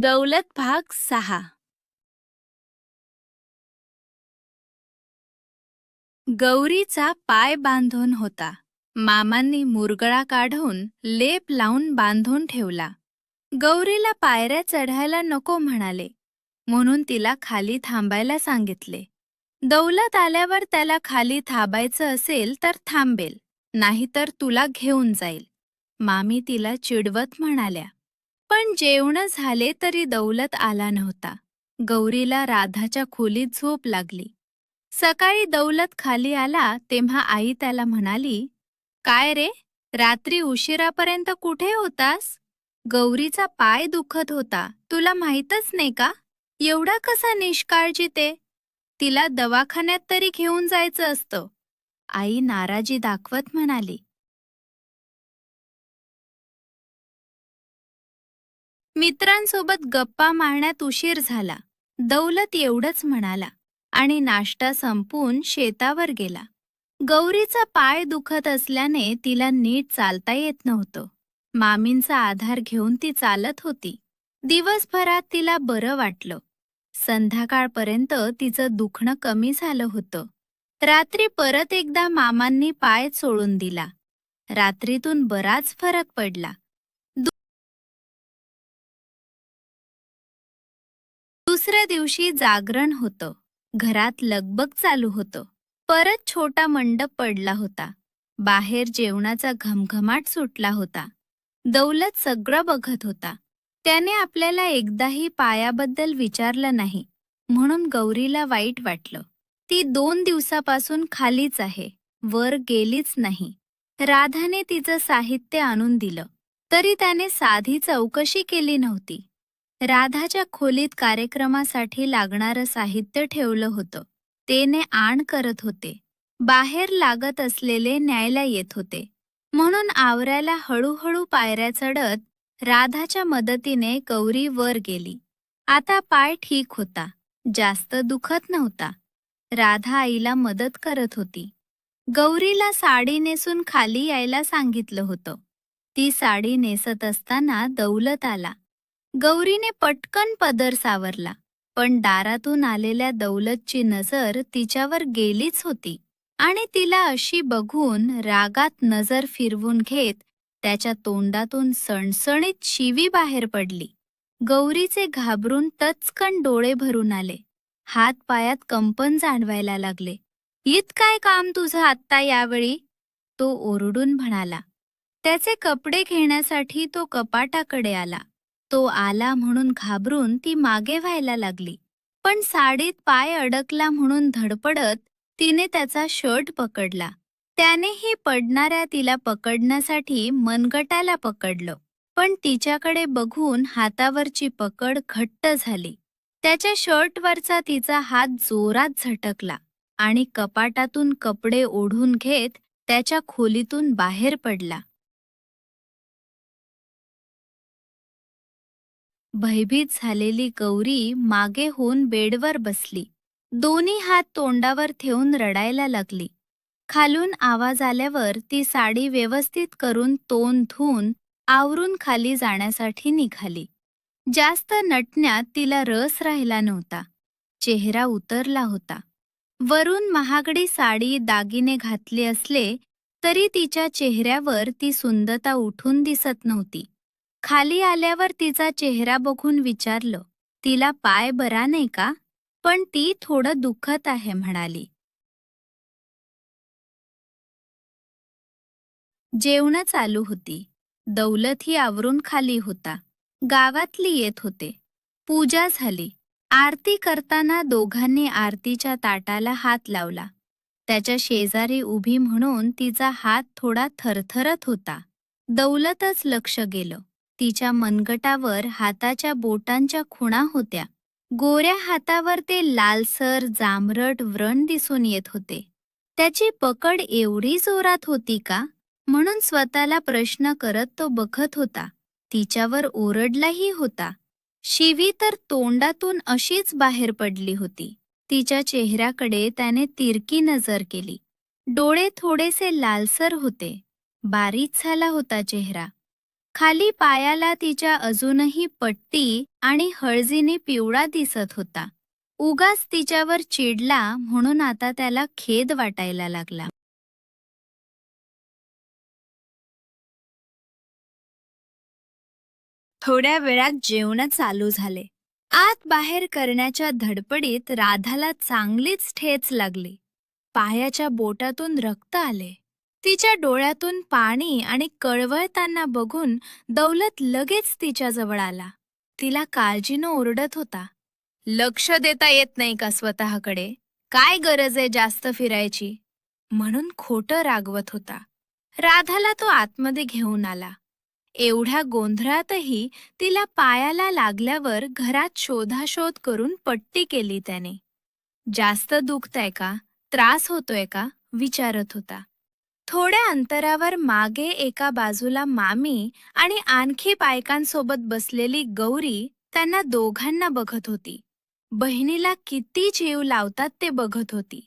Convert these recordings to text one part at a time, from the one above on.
दौलत भाग 6. गौरीचा पाय बांधून होता. मामांनी मुरगळा काढून लेप लावून बांधून ठेवला. गौरीला पायऱ्या चढायला नको म्हणाले, म्हणून तिला खाली थांबायला सांगितले. दौलत आल्यावर त्याला खाली थांबायचं असेल तर थांबेल, नाहीतर तुला घेऊन जाईल, मामी तिला चिडवत म्हणाल्या. पण जेवण झाले तरी दौलत आला नव्हता. गौरीला राधाच्या खोलीत झोप लागली. सकाळी दौलत खाली आला तेव्हा आई त्याला म्हणाली, काय रे, रात्री उशिरापर्यंत कुठे होतास? गौरीचा पाय दुखत होता, तुला माहीतच नाही का? एवढा कसा निष्काळजी ते? तिला दवाखान्यात तरी घेऊन जायचं असतं. आई नाराजी दाखवत म्हणाली. मित्रांसोबत गप्पा मारण्यात उशीर झाला. दौलत एवढंच म्हणाला आणि नाश्ता संपून शेतावर गेला. गौरीचा पाय दुखत असल्याने तिला नीट चालता येत नव्हतं. मामींचा आधार घेऊन ती चालत होती. दिवसभरात तिला बरं वाटलं. संध्याकाळपर्यंत तिचं दुखणं कमी झालं होतं. रात्री परत एकदा मामांनी पाय चोळून दिला. रात्रीतून बराच फरक पडला. दुसऱ्या दिवशी जागरण होतं. घरात लगबग चालू होतं. परत छोटा मंडप पडला होता. बाहेर जेवणाचा घमघमाट सुटला होता. दौलत सगळं बघत होता. त्याने आपल्याला एकदाही पायाबद्दल विचारलं नाही, म्हणून गौरीला वाईट वाटलं. ती 2 दिवसापासून खालीच आहे, वर गेलीच नाही. राधाने तिचं साहित्य आणून दिलं, तरी त्याने साधी चौकशी केली नव्हती. राधाच्या खोलीत कार्यक्रमासाठी लागणारं साहित्य ठेवलं होतं. तेने आण करत होते. बाहेर लागत असलेले न्यायला येत होते. म्हणून आवरायला हळूहळू पायऱ्या चढत राधाच्या मदतीने गौरी वर गेली. आता पाय ठीक होता. जास्त दुखत नव्हता. राधा आईला मदत करत होती. गौरीला साडी नेसून खाली यायला सांगितलं होतं. ती साडी नेसत असताना दौलत आला. गौरीने पटकन पदर सावरला, पण दारातून आलेल्या दौलतची नजर तिच्यावर गेलीच होती आणि तिला अशी बघून रागात नजर फिरवून घेत त्याच्या तोंडातून सणसणीत शिवी बाहेर पडली. गौरीचे घाबरून टचकन डोळे भरून आले. हात पायात कंपन जाणवायला लागले. इत काय काम तुझं आत्ता यावेळी? तो ओरडून म्हणाला. त्याचे कपडे घेण्यासाठी तो कपाटाकडे आला. तो आला म्हणून घाबरून ती मागे व्हायला लागली. पण साडीत पाय अडकला म्हणून धडपडत तिने त्याचा शर्ट पकडला. त्यानेही पडणाऱ्या तिला पकडण्यासाठी मनगटाला पकडलं. पण तिच्याकडे बघून हातावरची पकड घट्ट झाली. त्याच्या शर्टवरचा तिचा हात जोरात झटकला आणि कपाटातून कपडे ओढून घेत त्याच्या खोलीतून बाहेर पडला. भयभीत झालेली गौरी मागे होऊन बेडवर बसली. दोन्ही हात तोंडावर ठेवून रडायला लागली. खालून आवाज आल्यावर ती साडी व्यवस्थित करून तोंड धुवून आवरून खाली जाण्यासाठी निघाली. जास्त नटण्यात तिला रस राहिला नव्हता. चेहरा उतरला होता. वरून महागडी साडी दागिने घातले असले तरी तिच्या चेहऱ्यावर ती सुंदरता उठून दिसत नव्हती. खाली आल्यावर तिचा चेहरा बघून विचारलं, तिला पाय बरा नाही का? पण ती थोडं दुखत आहे म्हणाली. जेवणं चालू होती. दौलतही आवरून खाली होता. गावातली येत होते. पूजा झाली. आरती करताना दोघांनी आरतीच्या ताटाला हात लावला. त्याच्या शेजारी उभी म्हणून तिचा हात थोडा थरथरत होता. दौलतच लक्ष गेलं. तिच्या मनगटावर हाताच्या बोटांच्या खुणा होत्या. गोऱ्या हातावर ते लालसर जांभरट व्रण दिसून येत होते. त्याची पकड एवढी जोरात होती का? म्हणून स्वतःला प्रश्न करत तो बघत होता. तिच्यावर ओरडलाही होता. शिवी तर तोंडातून अशीच बाहेर पडली होती. तिच्या चेहऱ्याकडे त्याने तिरकी नजर केली. डोळे थोडेसे लालसर होते. बारीक झाला होता चेहरा. खाली पायाला तिच्या अजूनही पट्टी आणि हळदीने पिवळा दिसत होता. उगाच तिच्यावर चिडला म्हणून आता त्याला खेद वाटायला लागला. थोड्या वेळात जेवण चालू झाले. आत बाहेर करण्याच्या धडपडीत राधाला चांगलीच ठेच लागली. पायाच्या बोटातून रक्त आले. तिच्या डोळ्यातून पाणी आणि कळवळताना बघून दौलत लगेच तिच्याजवळ आला. तिला काळजीनं ओरडत होता. लक्ष देता येत नाही का स्वतःकडे? काय गरज आहे जास्त फिरायची? म्हणून खोटं रागवत होता. राधाला तो आतमध्ये घेऊन आला. एवढ्या गोंधळातही तिला पायाला लागल्यावर घरात शोधाशोध करून पट्टी केली त्याने. जास्त दुखतंय का? त्रास होतोय का? विचारत होता. थोड्या अंतरावर मागे एका बाजूला मामी आणि आणखी बायकांसोबत बसलेली गौरी त्यांना दोघांना बघत होती. बहिणीला किती जीव लावतात ते बघत होती.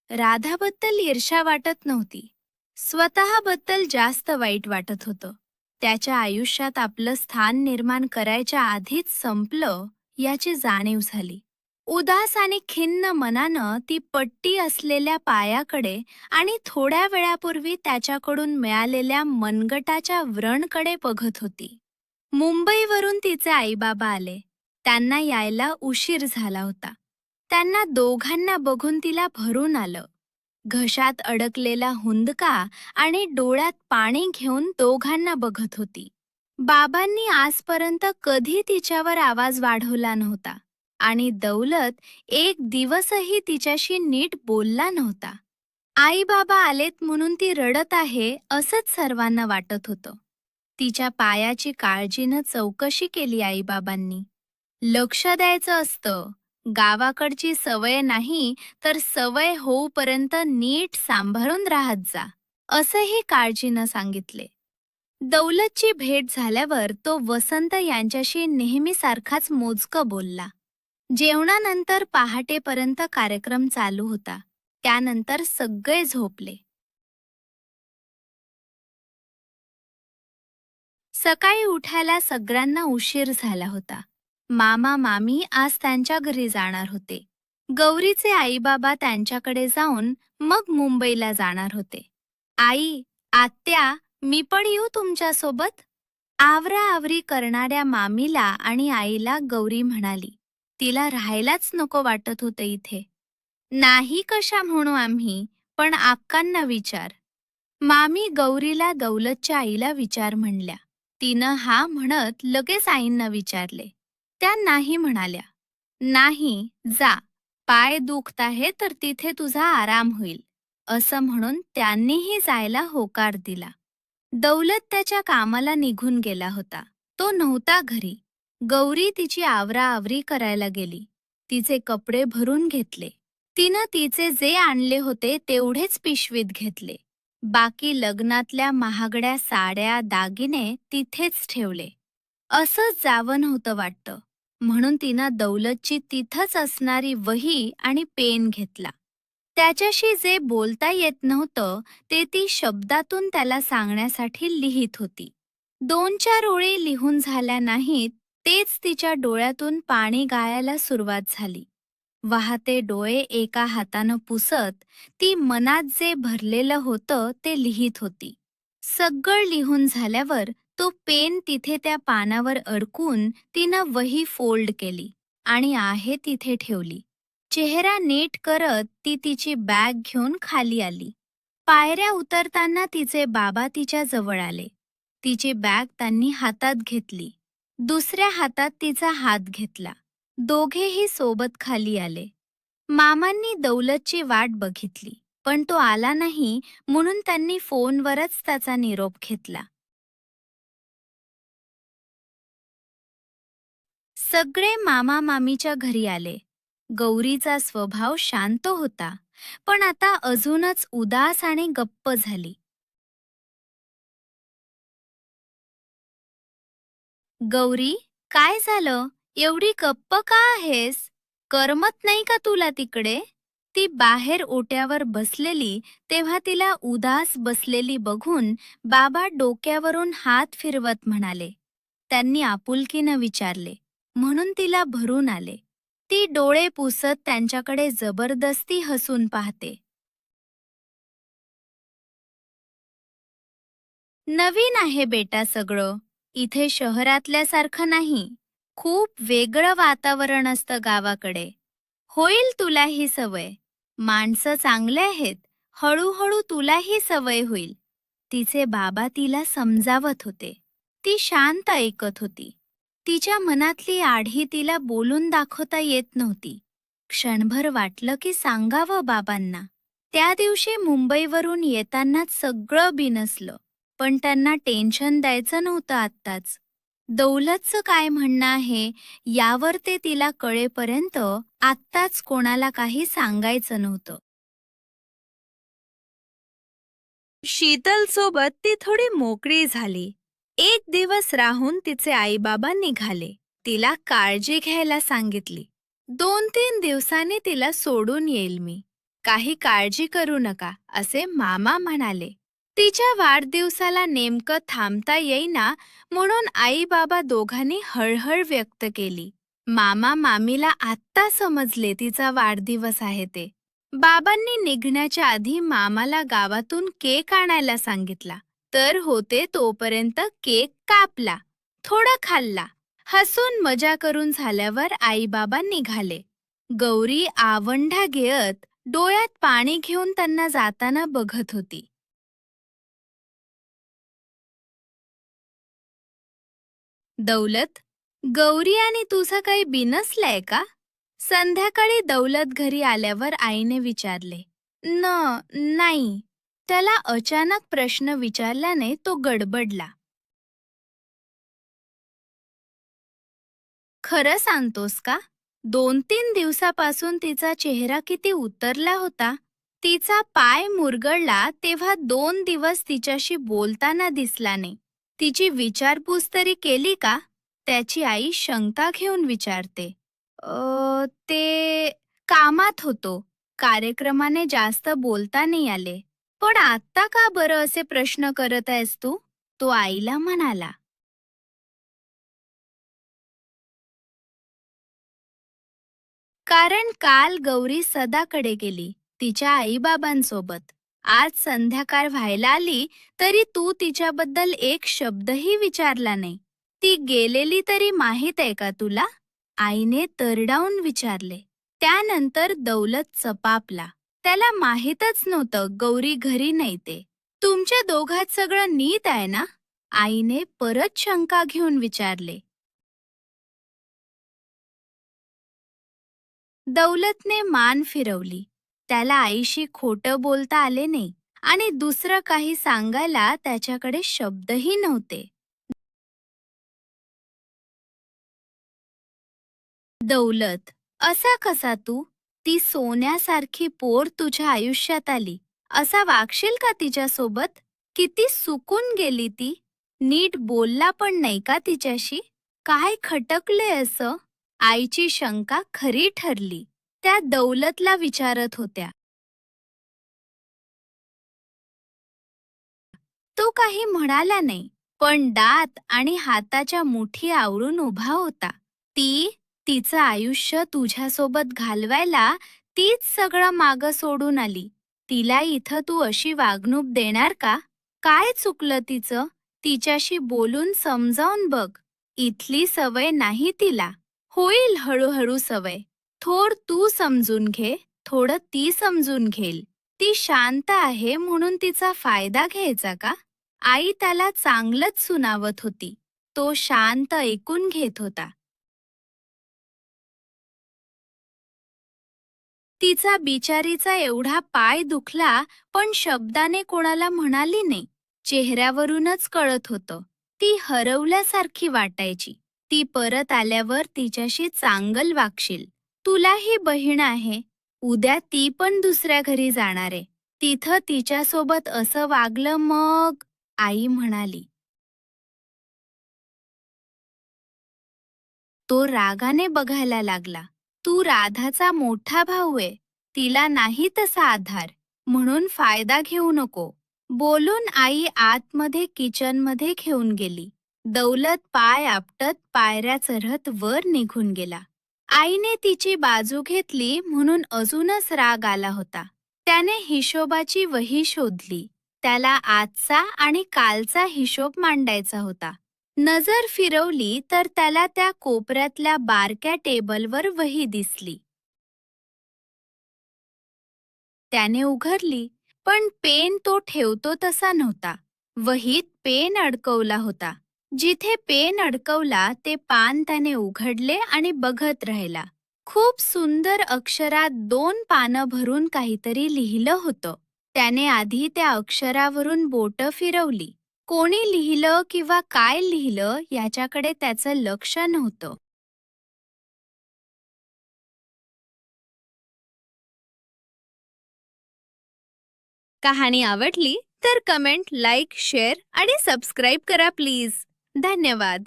राधाबद्दल ईर्ष्या वाटत नव्हती. स्वतःबद्दल जास्त वाईट वाटत होतं. त्याच्या आयुष्यात आपलं स्थान निर्माण करायच्या आधीच संपलं याची जाणीव झाली. उदास आणि खिन्न मनानं ती पट्टी असलेल्या पायाकडे आणि थोड्या वेळापूर्वी त्याच्याकडून मिळालेल्या मनगटाच्या व्रणकडे बघत होती. मुंबईवरून तिचे आईबाबा आले. त्यांना यायला उशीर झाला होता. त्यांना दोघांना बघून तिला भरून आलं. घशात अडकलेला हुंदका आणि डोळ्यात पाणी घेऊन दोघांना बघत होती. बाबांनी आजपर्यंत कधी तिच्यावर आवाज वाढवला नव्हता आणि दौलत एक दिवसही तिच्याशी नीट बोलला नव्हता. आई बाबा आलेत म्हणून ती रडत आहे असंच सर्वांना वाटत होतं. तिच्या पायाची काळजीनं चौकशी केली आईबाबांनी. लक्ष द्यायचं असतं. गावाकडची सवय नाही तर सवय होऊपर्यंत नीट सांभाळून राहत जा, असंही काळजीनं सांगितले. दौलतची भेट झाल्यावर तो वसंत यांच्याशी नेहमीसारखाच मोजकं बोलला. जेवणानंतर पहाटेपर्यंत कार्यक्रम चालू होता. त्यानंतर सगळे झोपले. सकाळी उठायला सगळ्यांना उशीर झाला होता. मामा मामी आज त्यांच्या घरी जाणार होते. गौरीचे आईबाबा त्यांच्याकडे जाऊन मग मुंबईला जाणार होते. आई, आत्या, मी पण येऊ तुमच्यासोबत? आवराआवरी करणाऱ्या मामीला आणि आईला गौरी म्हणाली. तिला राहायलाच नको वाटत होतं इथे. नाही कशा म्हणू आम्ही, पण आक्कांना विचार. मामी गौरीला दौलतच्या आईला विचार म्हणल्या. तिनं हा म्हणत लगेच आईंना विचारले. त्या नाही म्हणाल्या. नाही, जा. पाय दुखत आहे तर तिथे तुझा आराम होईल, असं म्हणून त्यांनीही जायला होकार दिला. दौलत त्याच्या कामाला निघून गेला होता. तो नव्हता घरी. गौरी तिची आवराआवरी करायला गेली. तिचे कपडे भरून घेतले. तिनं तिचे जे आणले होते तेवढेच पिशवीत घेतले. बाकी लग्नातल्या महागड्या साड्या दागिने तिथेच ठेवले. असंच जावं नव्हतं वाटतं, म्हणून तिनं दौलतची तिथंच असणारी वही आणि पेन घेतला. त्याच्याशी जे बोलता येत नव्हतं ते ती शब्दातून त्याला सांगण्यासाठी लिहित होती. 2-4 ओळी लिहून झाल्या नाहीत, तेच तिच्या डोळ्यातून पाणी गाळायला सुरुवात झाली. वाहते डोळे एका हातानं पुसत ती मनात जे भरलेलं होतं ते लिहित होती. सगळं लिहून झाल्यावर तो पेन तिथे त्या पानावर अडकून तिनं वही फोल्ड केली आणि आहे तिथे ठेवली. चेहरा नीट करत ती तिची बॅग घेऊन खाली आली. पायऱ्या उतरताना तिचे बाबा तिच्या जवळ आले. तिची बॅग त्यांनी हातात घेतली. दुसऱ्या हातात तिचा हात घेतला. दोघेही सोबत खाली आले. मामांनी दौलतची वाट बघितली, पण तो आला नाही म्हणून त्यांनी फोनवरच त्याचा निरोप घेतला. सगळे मामा मामीच्या घरी आले. गौरीचा स्वभाव शांत होता, पण आता अजूनच उदास आणि गप्प झाली. गौरी, काय झालं? एवढी गप्प का आहेस? करमत नाही का तुला तिकडे? ती बाहेर ओट्यावर बसलेली तेव्हा तिला उदास बसलेली बघून बाबा डोक्यावरून हात फिरवत म्हणाले. त्यांनी आपुलकीनं विचारले, म्हणून तिला भरून आले. ती डोळे पुसत त्यांच्याकडे जबरदस्ती हसून पाहते. नवीन आहे बेटा सगळं. इथे शहरातल्यासारखं नाही. खूप वेगळं वातावरण असतं गावाकडे. होईल तुला ही सवय. माणसं चांगले आहेत. हळूहळू तुलाही सवय होईल. तिचे बाबा तिला समजावत होते. ती शांत ऐकत होती. तिच्या मनातली आढी तिला बोलून दाखवता येत नव्हती. क्षणभर वाटलं की सांगावं बाबांना. त्या दिवशी मुंबईवरून येतानाच सगळं बिनसलं. पण त्यांना टेन्शन द्यायचं नव्हतं आत्ताच. दौलतचं काय म्हणणं आहे यावर ते तिला कळेपर्यंत आत्ताच कोणाला काही सांगायचं नव्हतं. शीतलसोबत ती थोडी मोकळी झाली. एक दिवस राहून तिचे आईबाबा निघाले. तिला काळजी घ्यायला सांगितली. 2-3 दिवसांनी तिला सोडून येईल मी. काही काळजी करू नका, असे मामा म्हणाले. तिच्या वाढदिवसाला नेमकं थांबता येईना म्हणून आई-बाबा दोघांनी हळहळ व्यक्त केली. मामा मामीला आत्ता समजले तिचा वाढदिवस आहे ते. बाबांनी निघण्याच्या आधी मामाला गावातून केक आणायला सांगितला. तर होते तोपर्यंत केक कापला, थोडा खाल्ला. हसून मजा करून झाल्यावर आई-बाबा निघाले. गौरी आवंढा घेत डोळ्यात पाणी घेऊन त्यांना जाताना बघत होती. दौलत, गौरी आणि तुझं काही बिनसलंय का? संध्याकाळी दौलत घरी आल्यावर आईने विचारले. नाही. त्याला अचानक प्रश्न विचारल्याने तो गडबडला. खरं सांगतोस का? 2-3 दिवसापासून तिचा चेहरा किती उतरला होता. तिचा पाय मुरगळला तेव्हा 2 दिवस तिच्याशी बोलताना दिसला नाही. तिची विचारपूस तरी केली का? त्याची आई शंका घेऊन विचारते. ते कामात होतो. कार्यक्रमाने जास्त बोलता नाही आले. पण आत्ता का बरं असे प्रश्न करत आहेस तू? तो आईला म्हणाला. कारण काल गौरी सदाकडे गेली, तिच्या आईबाबांसोबत. आज संध्याकाळ व्हायला आली तरी तू तिच्याबद्दल एक शब्दही विचारला नाही. ती गेलेली तरी माहीत आहे का तुला? आईने तरडावून विचारले. त्यानंतर दौलत चपापला. त्याला माहीतच नव्हतं गौरी घरी नाही ते. तुमच्या दोघात सगळं नीट आहे ना? आईने परत शंका घेऊन विचारले. दौलतने मान फिरवली. त्याला आईशी खोटं बोलता आले नाही आणि दुसरं काही सांगायला त्याच्याकडे शब्दही नव्हते. दौलत, असा कसा तू? ती सोन्यासारखी पोर तुझ्या आयुष्यात आली. असा वागशील का तिच्यासोबत? किती सुकून गेली ती. नीट बोलला पण नाही का तिच्याशी? काय खटकले असं? आईची शंका खरी ठरली. त्या दौलतला विचारत होत्या. तो काही म्हणाला नाही, पण दात आणि हाताच्या मुठी आवळून उभा होता. ती, तिचं आयुष्य तुझ्यासोबत घालवायला तीच सगळं मागं सोडून आली. तिला इथं तू अशी वागणूक देणार का? काय चुकलं तिचं? तिच्याशी बोलून समजावून बघ. इथली सवय नाही तिला. होईल हळूहळू सवय. थोड तू समजून घे, थोडं ती समजून घेईल. ती शांत आहे म्हणून तिचा फायदा घ्यायचा का? आई त्याला चांगलंच सुनावत होती. तो शांत ऐकून घेत होता. तिचा बिचारीचा एवढा पाय दुखला पण शब्दाने कोणाला म्हणाली नाही. चेहऱ्यावरूनच कळत होतं. ती हरवल्यासारखी वाटायची. ती परत आल्यावर तिच्याशी चांगल वागशील. तुलाही बहीण आहे. उद्या ती पण दुसऱ्या घरी जाणार आहे. तिथं तिच्यासोबत असं वागलं मग. आई म्हणाली. तो रागाने बघायला लागला. तू राधाचा मोठा भाऊ आहे. तिला नाही तसा आधार, म्हणून फायदा घेऊ नको. बोलून आई आतमध्ये किचनमध्ये घेऊन गेली. दौलत पाय आपटत पायऱ्या चढत वर निघून गेला. आईने तिची बाजू घेतली म्हणून अजूनच राग आला होता. त्याने हिशोबाची वही शोधली. त्याला आजचा आणि कालचा हिशोब मांडायचा होता. नजर फिरवली तर त्याला त्या कोपऱ्यातल्या बारक्या टेबलवर वही दिसली. त्याने उघडली, पण पेन तो ठेवतो तसा नव्हता. वहीत पेन अडकवला होता. जिथे पेन अडकवला ते पान त्याने उघडले आणि बघत राहिला. खूप सुंदर अक्षरात 2 पानं भरून काहीतरी लिहिलं होतं. त्याने आधी त्या अक्षरावरून बोटं फिरवली. कोणी लिहिलं किंवा काय लिहिलं याच्याकडे त्याचं लक्ष नव्हतं. कहाणी आवडली तर कमेंट, लाईक, शेअर आणि सबस्क्राईब करा प्लीज. धन्यवाद.